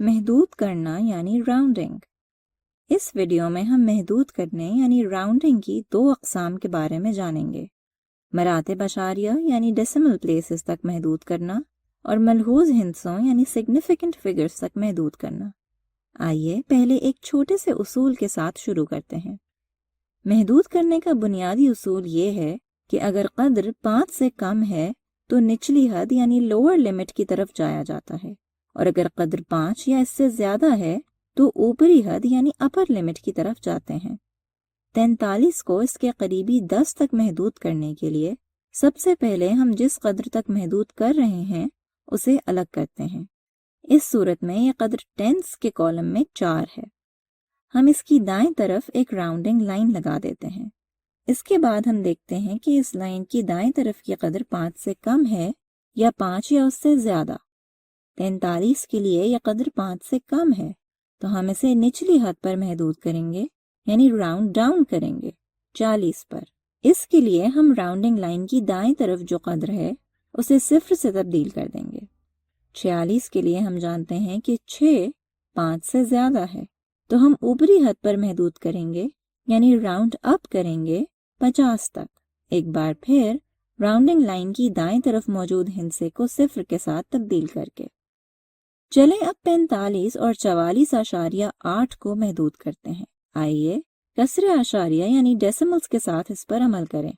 محدود کرنا یعنی راؤنڈنگ۔ اس ویڈیو میں ہم محدود کرنے یعنی راؤنڈنگ کی 2 اقسام کے بارے میں جانیں گے، مراتب اشاریہ یعنی ڈیسیمل پلیسز تک محدود کرنا اور ملحوظ ہندسوں یعنی سگنیفیکنٹ فگرز تک محدود کرنا۔ آئیے پہلے ایک چھوٹے سے اصول کے ساتھ شروع کرتے ہیں۔ محدود کرنے کا بنیادی اصول یہ ہے کہ اگر قدر 5 سے کم ہے تو نچلی حد یعنی لوور لمٹ کی طرف جایا جاتا ہے، اور اگر قدر 5 یا اس سے زیادہ ہے تو اوپری حد یعنی اپر لمٹ کی طرف جاتے ہیں۔ 43 کو اس کے قریبی 10 تک محدود کرنے کے لیے سب سے پہلے ہم جس قدر تک محدود کر رہے ہیں اسے الگ کرتے ہیں۔ اس صورت میں یہ قدر ٹینس کے کالم میں 4 ہے۔ ہم اس کی دائیں طرف ایک راؤنڈنگ لائن لگا دیتے ہیں۔ اس کے بعد ہم دیکھتے ہیں کہ اس لائن کی دائیں طرف کی قدر 5 سے کم ہے یا 5 یا اس سے زیادہ۔ 43 کے لیے یہ قدر 5 سے کم ہے تو ہم اسے نچلی حد پر محدود کریں گے یعنی راؤنڈ ڈاؤن کریں گے 40 پر۔ اس کے لیے ہم راؤنڈنگ لائن کی دائیں طرف جو قدر ہے اسے 0 سے تبدیل کر دیں گے۔ 46 کے لیے ہم جانتے ہیں کہ 6 5 سے زیادہ ہے تو ہم اوپری حد پر محدود کریں گے یعنی راؤنڈ اپ کریں گے 50 تک۔ ایک بار پھر راؤنڈنگ لائن کی دائیں طرف موجود ہندسے کو 0 کے ساتھ تبدیل کر کے چلیں اب 45 اور 44.8 کو محدود کرتے ہیں۔ آئیے کسرے اشاریہ یعنی ڈیسیملز کے ساتھ اس پر عمل کریں۔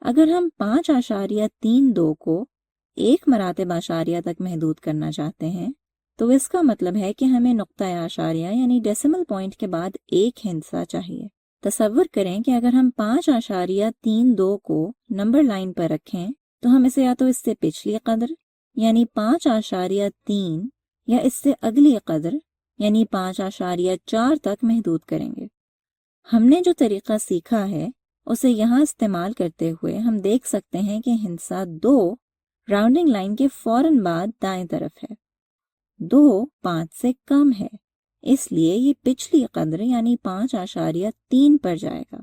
اگر ہم 5.32 کو 1 مراتب اشاریہ تک محدود کرنا چاہتے ہیں تو اس کا مطلب ہے کہ ہمیں نقطہ اشاریہ یعنی ڈیسیمل پوائنٹ کے بعد ایک ہندسہ چاہیے۔ تصور کریں کہ اگر ہم 5.32 کو نمبر لائن پر رکھیں تو ہم اسے یا تو اس سے پچھلی قدر یعنی 5.3 یا اس سے اگلی قدر یعنی 5.4 تک محدود کریں گے۔ ہم نے جو طریقہ سیکھا ہے اسے یہاں استعمال کرتے ہوئے ہم دیکھ سکتے ہیں کہ ہندسہ 2 راؤنڈنگ لائن کے فوراً بعد دائیں طرف ہے۔ 2 5 سے کم ہے، اس لیے یہ پچھلی قدر یعنی 5.3 پر جائے گا۔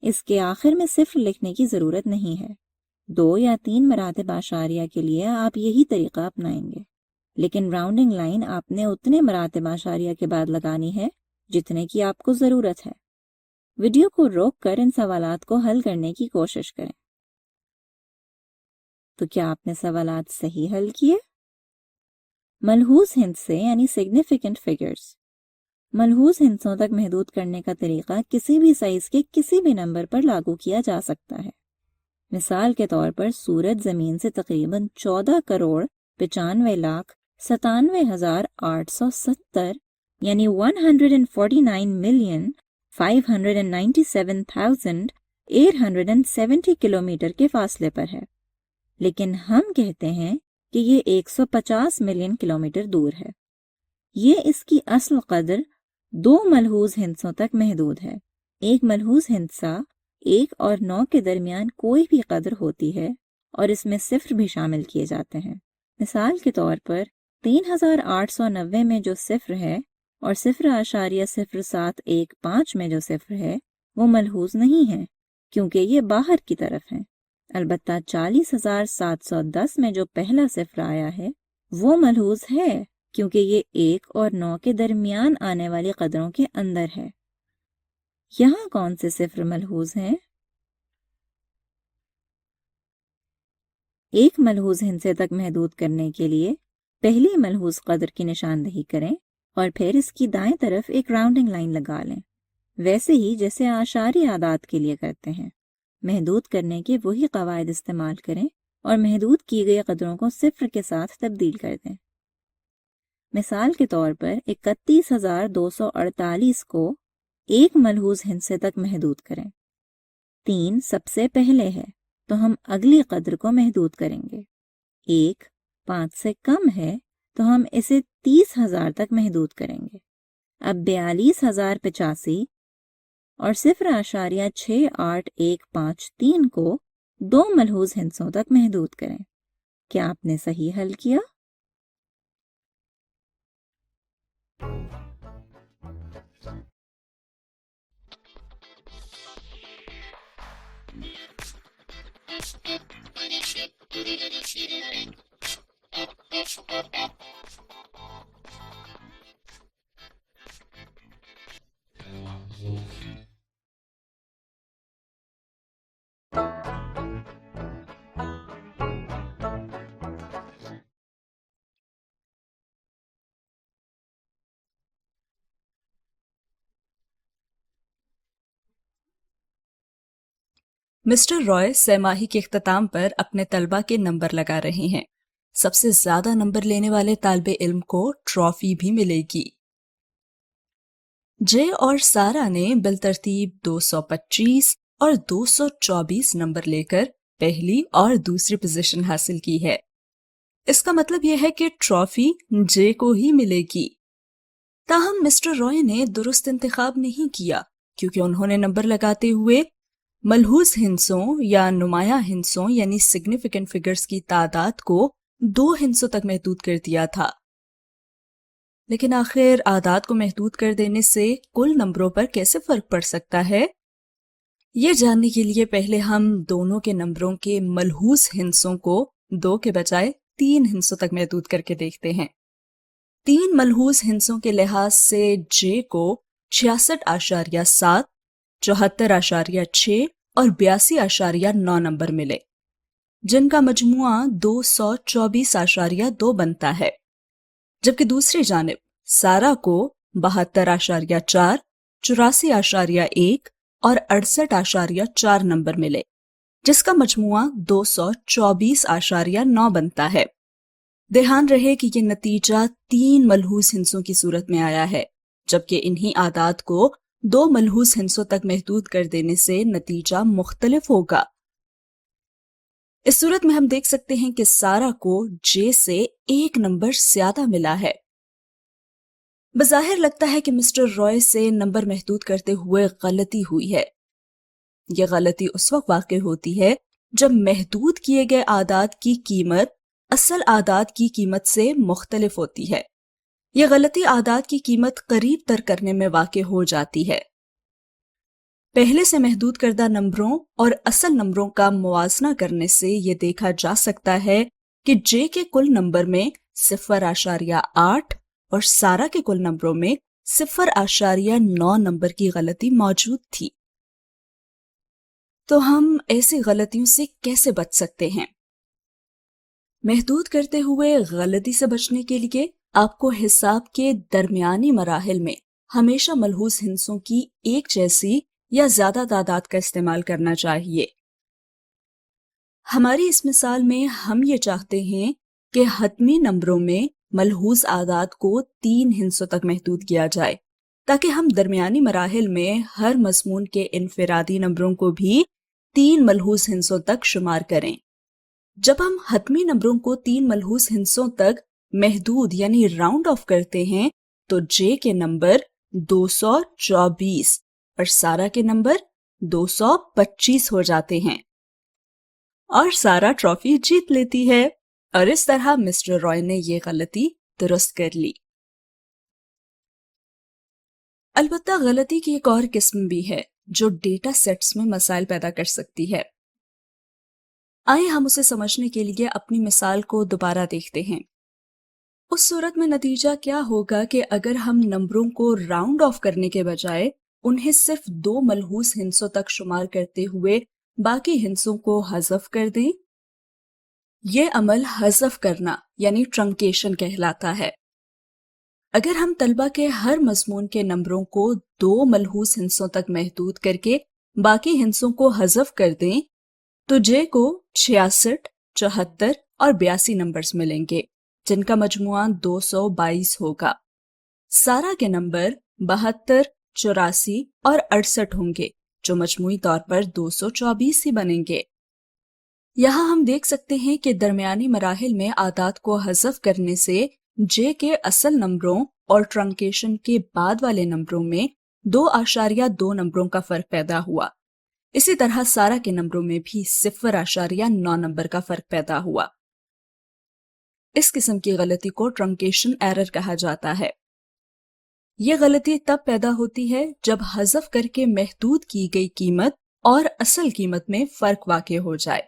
اس کے آخر میں 0 لکھنے کی ضرورت نہیں ہے۔ 2 یا 3 مراتب اشاریہ کے لیے آپ یہی طریقہ اپنائیں گے، لیکن راؤنڈنگ لائن آپ نے اتنے مراتب اشاریہ کے بعد لگانی ہے جتنے کی آپ کو ضرورت ہے۔ ویڈیو کو روک کر ان سوالات کو حل کرنے کی کوشش کریں۔ تو کیا آپ نے سوالات صحیح حل کیے؟ ملحوظ ہندسے یعنی سگنیفیکنٹ فگرز۔ ملحوظ ہندسوں تک محدود کرنے کا طریقہ کسی بھی سائز کے کسی بھی نمبر پر لاگو کیا جا سکتا ہے۔ مثال کے طور پر سورج زمین سے تقریباً 14,95,97,870 یعنی 149,597,870 کلومیٹر کے فاصلے پر ہے، لیکن ہم کہتے ہیں کہ یہ 150 ملین کلومیٹر دور ہے۔ یہ اس کی اصل قدر 2 ملحوظ ہندسوں تک محدود ہے۔ ایک ملحوظ ہندسہ 1 اور 9 کے درمیان کوئی بھی قدر ہوتی ہے اور اس میں 0 بھی شامل کیے جاتے ہیں۔ مثال کے طور پر 3890 میں جو 0 ہے اور 0.0715 میں جو 0 ہے وہ ملحوظ نہیں ہے کیونکہ یہ باہر کی طرف ہیں۔ البتہ 40,710 میں جو پہلا 0 آیا ہے وہ ملحوظ ہے کیونکہ یہ 1 اور 9 کے درمیان آنے والی قدروں کے اندر ہے۔ یہاں کون سے 0 ملحوظ ہیں؟ ایک ملحوظ ہندسے تک محدود کرنے کے لیے پہلی ملحوظ قدر کی نشاندہی کریں اور پھر اس کی دائیں طرف ایک راؤنڈنگ لائن لگا لیں، ویسے ہی جیسے اعشاری اعداد کے لیے کرتے ہیں۔ محدود کرنے کے وہی قواعد استعمال کریں اور محدود کی گئی قدروں کو 0 کے ساتھ تبدیل کر دیں۔ مثال کے طور پر 31,248 کو 1 ملحوظ ہندسے تک محدود کریں۔ 3 سب سے پہلے ہے تو ہم اگلی قدر کو محدود کریں گے۔ 1 5 سے کم ہے تو ہم اسے 30,000 تک محدود کریں گے۔ اب 42,085 اور 0.6813 کو 2 ملحوظ ہندسوں تک محدود کریں۔ کیا آپ نے صحیح حل کیا؟ مسٹر رائے سہ ماہی کے اختتام پر اپنے طلبہ کے نمبر لگا رہے ہیں۔ سب سے زیادہ نمبر لینے والے طالب علم کو ٹرافی بھی ملے گی۔ جے اور سارا نے بالترتیب 225 اور 224 نمبر لے کر پہلی اور دوسری پوزیشن حاصل کی ہے۔ اس کا مطلب یہ ہے کہ ٹرافی جے کو ہی ملے گی۔ تاہم مسٹر رائے نے درست انتخاب نہیں کیا، کیونکہ انہوں نے نمبر لگاتے ہوئے ملحوظ ہندسوں یا نمایاں ہندسوں یعنی سگنیفیکنٹ فگرز کی تعداد کو 2 ہندسوں تک محدود کر دیا تھا۔ لیکن آخر اعداد کو محدود کر دینے سے کل نمبروں پر کیسے فرق پڑ سکتا ہے؟ یہ جاننے کے لیے پہلے ہم دونوں کے نمبروں کے ملحوظ ہندسوں کو 2 کے بجائے 3 ہندسوں تک محدود کر کے دیکھتے ہیں۔ 3 ملحوظ ہندسوں کے لحاظ سے جے کو 66.7، 74.6 اور 82.9 نمبر ملے، جن کا مجموعہ 224.2 بنتا ہے، جبکہ دوسری جانب سارا کو 72.4، 84.1 اور 68.4 نمبر ملے، جس کا مجموعہ 224.9 بنتا ہے۔ دھیان رہے کہ یہ نتیجہ 3 ملحوظ ہندسوں کی صورت میں آیا ہے، جبکہ انہی اعداد کو 2 ملحوظ ہندسوں تک محدود کر دینے سے نتیجہ مختلف ہوگا۔ اس صورت میں ہم دیکھ سکتے ہیں کہ سارا کو جے سے 1 نمبر زیادہ ملا ہے۔ بظاہر لگتا ہے کہ مسٹر رائے سے نمبر محدود کرتے ہوئے غلطی ہوئی ہے۔ یہ غلطی اس وقت واقع ہوتی ہے جب محدود کیے گئے اعداد کی قیمت اصل اعداد کی قیمت سے مختلف ہوتی ہے۔ یہ غلطی اعداد کی قیمت قریب تر کرنے میں واقع ہو جاتی ہے۔ پہلے سے محدود کردہ نمبروں اور اصل نمبروں کا موازنہ کرنے سے یہ دیکھا جا سکتا ہے کہ جے کے کل نمبر میں 0.8 اور سارا کے کل نمبروں میں 0.9 نمبر کی غلطی موجود تھی۔ تو ہم ایسی غلطیوں سے کیسے بچ سکتے ہیں؟ محدود کرتے ہوئے غلطی سے بچنے کے لیے آپ کو حساب کے درمیانی مراحل میں ہمیشہ ملحوظ ہندسوں کی ایک جیسی یا زیادہ تعداد کا استعمال کرنا چاہیے۔ ہماری اس مثال میں ہم یہ چاہتے ہیں کہ حتمی نمبروں میں ملحوظ اعداد کو 3 ہندسوں تک محدود کیا جائے، تاکہ ہم درمیانی مراحل میں ہر مضمون کے انفرادی نمبروں کو بھی 3 ملحوظ ہندسوں تک شمار کریں۔ جب ہم حتمی نمبروں کو 3 ملحوظ ہندسوں تک محدود یعنی راؤنڈ آف کرتے ہیں تو جے کے نمبر 224 اور سارا کے نمبر 225 ہو جاتے ہیں، اور سارا ٹرافی جیت لیتی ہے۔ اور اس طرح مسٹر رائے نے یہ غلطی درست کر لی۔ البتہ غلطی کی ایک اور قسم بھی ہے جو ڈیٹا سیٹس میں مسائل پیدا کر سکتی ہے۔ آئیں ہم اسے سمجھنے کے لیے اپنی مثال کو دوبارہ دیکھتے ہیں۔ اس صورت میں نتیجہ کیا ہوگا کہ اگر ہم نمبروں کو راؤنڈ آف کرنے کے بجائے انہیں صرف 2 ملحوظ ہندسوں تک شمار کرتے ہوئے باقی ہندسوں کو حذف کر دیں؟ یہ عمل حذف کرنا یعنی ٹرنکیشن کہلاتا ہے۔ اگر ہم طلبہ کے ہر مضمون کے نمبروں کو 2 ملحوظ ہندسوں تک محدود کر کے باقی ہندسوں کو حذف کر دیں تو جے کو 66، 74 اور 82 نمبرز ملیں گے، جن کا مجموعہ 222 ہوگا۔ سارا کے نمبر 72، 84 اور 68 ہوں گے، جو مجموعی طور پر 224 ہی بنیں گے۔ یہاں ہم دیکھ سکتے ہیں کہ درمیانی مراحل میں اعداد کو حذف کرنے سے جے کے اصل نمبروں اور ٹرنکیشن کے بعد والے نمبروں میں 2.2 نمبروں کا فرق پیدا ہوا۔ اسی طرح سارا کے نمبروں میں بھی 0.9 نمبر کا فرق پیدا ہوا۔ اس قسم کی غلطی کو ٹرنکیشن ایرر کہا جاتا ہے۔ یہ غلطی تب پیدا ہوتی ہے جب حذف کر کے محدود کی گئی قیمت اور اصل قیمت میں فرق واقع ہو جائے۔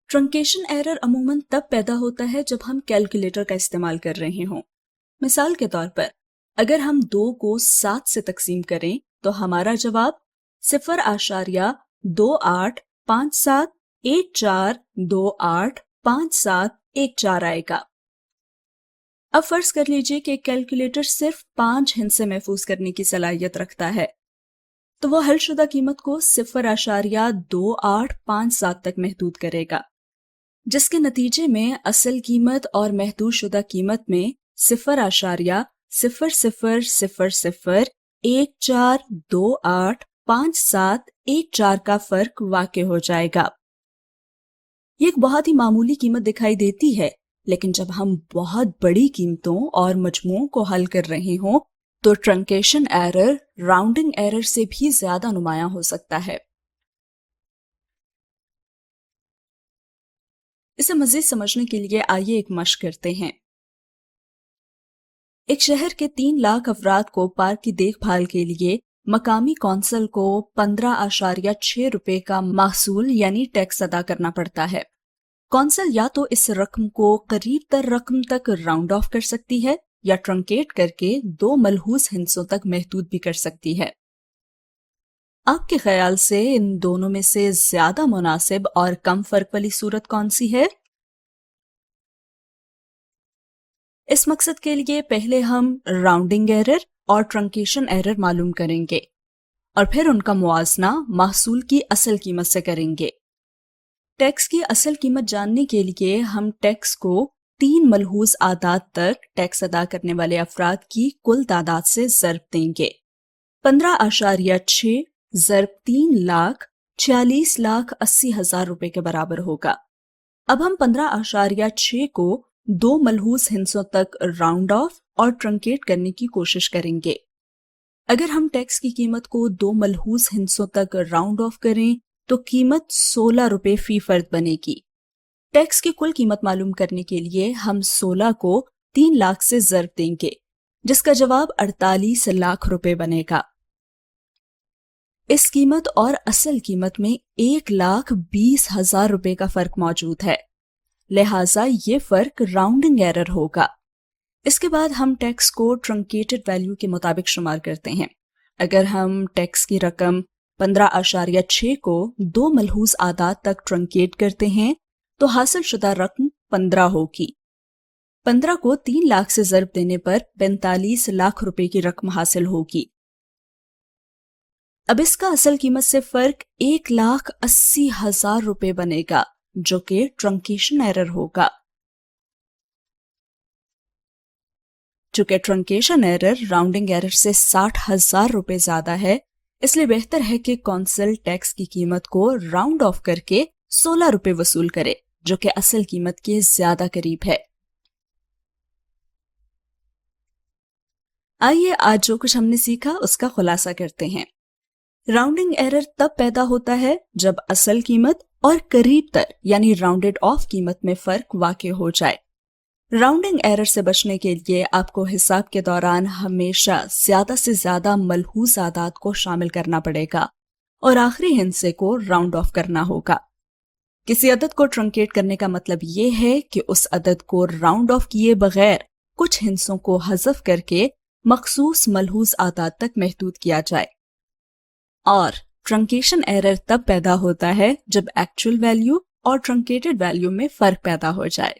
ٹرنکیشن ایرر عموماً تب پیدا ہوتا ہے جب ہم کیلکولیٹر کا استعمال کر رہے ہوں۔ مثال کے طور پر اگر ہم 2 کو 7 سے تقسیم کریں تو ہمارا جواب 0.285714285714 آئے گا۔ اب فرض کر لیجئے کہ کیلکولیٹر صرف 5 ہندسے محفوظ کرنے کی صلاحیت رکھتا ہے، تو وہ حل شدہ قیمت کو 0.2857 تک محدود کرے گا، جس کے نتیجے میں اصل قیمت اور محدود شدہ قیمت میں 0.0014285714 کا فرق واقع ہو جائے گا۔ یہ ایک بہت ہی معمولی قیمت دکھائی دیتی ہے، لیکن جب ہم بہت بڑی قیمتوں اور مجموعوں کو حل کر رہے ہوں تو ٹرنکیشن ایرر راؤنڈنگ ایرر سے بھی زیادہ نمایاں ہو سکتا ہے۔ اسے مزید سمجھنے کے لیے آئیے ایک مشق کرتے ہیں۔ ایک شہر کے 3 لاکھ افراد کو پارک کی دیکھ بھال کے لیے مقامی کونسل کو 15.6 روپے کا محصول یعنی ٹیکس ادا کرنا پڑتا ہے۔ کونسل یا تو اس رقم کو قریب تر رقم تک راؤنڈ آف کر سکتی ہے یا ٹرنکیٹ کر کے 2 ملحوظ ہندسوں تک محدود بھی کر سکتی ہے۔ آپ کے خیال سے ان دونوں میں سے زیادہ مناسب اور کم فرق والی صورت کون سی ہے؟ اس مقصد کے لیے پہلے ہم راؤنڈنگ ایرر اور ٹرنکیشن ایرر معلوم کریں گے اور پھر ان کا موازنہ محصول کی اصل قیمت سے کریں گے۔ ٹیکس کی اصل قیمت جاننے کے لیے ہم ٹیکس کو 3 ملحوظ اعداد تک ٹیکس ادا کرنے والے افراد کی کل تعداد سے ضرب دیں گے۔ 15.6 ضرب 3 لاکھ 46,80,000 روپے کے برابر ہوگا۔ اب ہم 15.6 کو 2 ملحوظ ہندسوں تک راؤنڈ آف اور ٹرنکیٹ کرنے کی کوشش کریں گے۔ اگر ہم ٹیکس کی قیمت کو 2 ملحوظ ہندسوں تک راؤنڈ آف کریں تو قیمت 16 روپے فی فرد بنے گی۔ ٹیکس کی کل قیمت معلوم کرنے کے لیے ہم 16 کو 3 لاکھ سے ضرب دیں گے، جس کا جواب 48 لاکھ روپے بنے گا۔ اس قیمت اور اصل قیمت میں 1,20,000 روپے کا فرق موجود ہے، لہٰذا یہ فرق راؤنڈنگ ایرر ہوگا۔ اس کے بعد ہم ٹیکس کو ٹرنکیٹڈ ویلیو کے مطابق شمار کرتے ہیں۔ اگر ہم ٹیکس کی رقم 15.6 کو 2 ملحوظ اعداد تک ٹرنکیٹ کرتے ہیں تو حاصل شدہ رقم 15 ہوگی۔ 15 کو 3 لاکھ سے ضرب دینے پر 45 لاکھ روپے کی رقم حاصل ہوگی۔ اب اس کا اصل قیمت سے فرق 1,80,000 روپے بنے گا، جو کہ ٹرنکیشن ایرر ہوگا۔ چونکہ ٹرنکیشن ایرر راؤنڈنگ ایرر سے 60,000 روپے زیادہ ہے، اس لیے بہتر ہے کہ کونسل ٹیکس کی قیمت کو راؤنڈ آف کر کے 16 روپے وصول کرے، جو کہ اصل قیمت کے زیادہ قریب ہے۔ آئیے آج جو کچھ ہم نے سیکھا اس کا خلاصہ کرتے ہیں۔ راؤنڈنگ ایرر تب پیدا ہوتا ہے جب اصل قیمت اور قریب تر یعنی راؤنڈڈ آف قیمت میں فرق واقع ہو جائے۔ راؤنڈنگ ایرر سے بچنے کے لیے آپ کو حساب کے دوران ہمیشہ زیادہ سے زیادہ ملحوظ اعداد کو شامل کرنا پڑے گا اور آخری ہندسے کو راؤنڈ آف کرنا ہوگا۔ کسی عدد کو ٹرنکیٹ کرنے کا مطلب یہ ہے کہ اس عدد کو راؤنڈ آف کیے بغیر کچھ ہندسوں کو حذف کر کے مخصوص ملحوظ اعداد تک محدود کیا جائے، اور ٹرنکیشن ایرر تب پیدا ہوتا ہے جب ایکچوئل ویلیو اور ٹرنکیٹڈ ویلیو میں فرق پیدا ہو جائے۔